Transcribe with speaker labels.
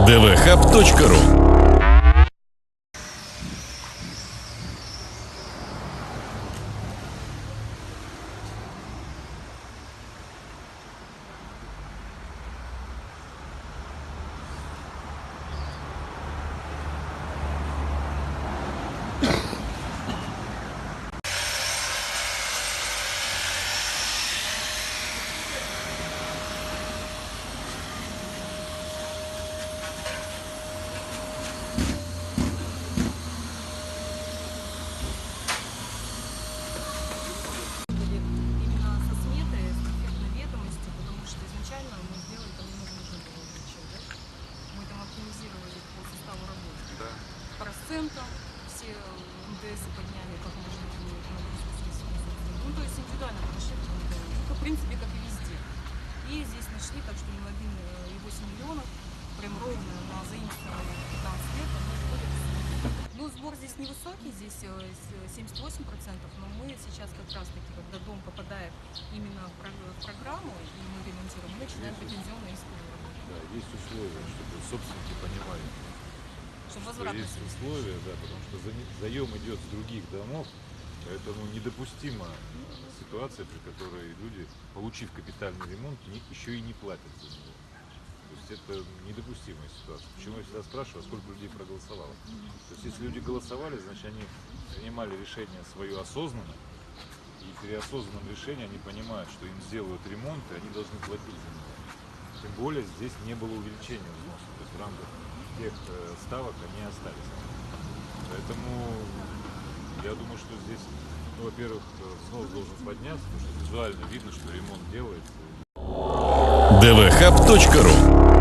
Speaker 1: dvhub.ru.
Speaker 2: Именно со сметы, с конкретной ведомостью, потому что изначально мы сделали, там немного нужно было увеличить, да? Мы там оптимизировали по составу работы.
Speaker 3: Да.
Speaker 2: По расценкам все НДС подняли, как можно было нагрузку снизить. Ну, то есть индивидуально подошли к этому делу. Ну, в принципе, как и везде. И здесь нашли, так что 1,8 миллионов, прям ровно на заимствованные 15 лет, они входят в сумму. Ну, сбор здесь невысокий, здесь 78%, но мы сейчас как раз-таки, когда дом попадает именно в программу, и мы ремонтируем, мы начинаем претензионно исковую работу.
Speaker 3: Да, есть условия, чтобы собственники понимали,
Speaker 2: Чтобы
Speaker 3: что
Speaker 2: возвратность
Speaker 3: есть
Speaker 2: есть.
Speaker 3: условия, да, потому что заем идет с других домов, поэтому недопустима ситуация, при которой люди, получив капитальный ремонт, еще и не платят за него. То есть это недопустимая ситуация. Почему я всегда спрашиваю, а сколько людей проголосовало? То есть если люди голосовали, значит они принимали решение свое осознанно, и при осознанном решении они понимают, что им сделают ремонт, и они должны платить за него. Тем более здесь не было увеличения взноса, то есть в рамках тех ставок они остались. Поэтому я думаю, что здесь, ну, во-первых, взнос должен подняться, потому что визуально видно, что ремонт делается.
Speaker 1: dvhub.ru.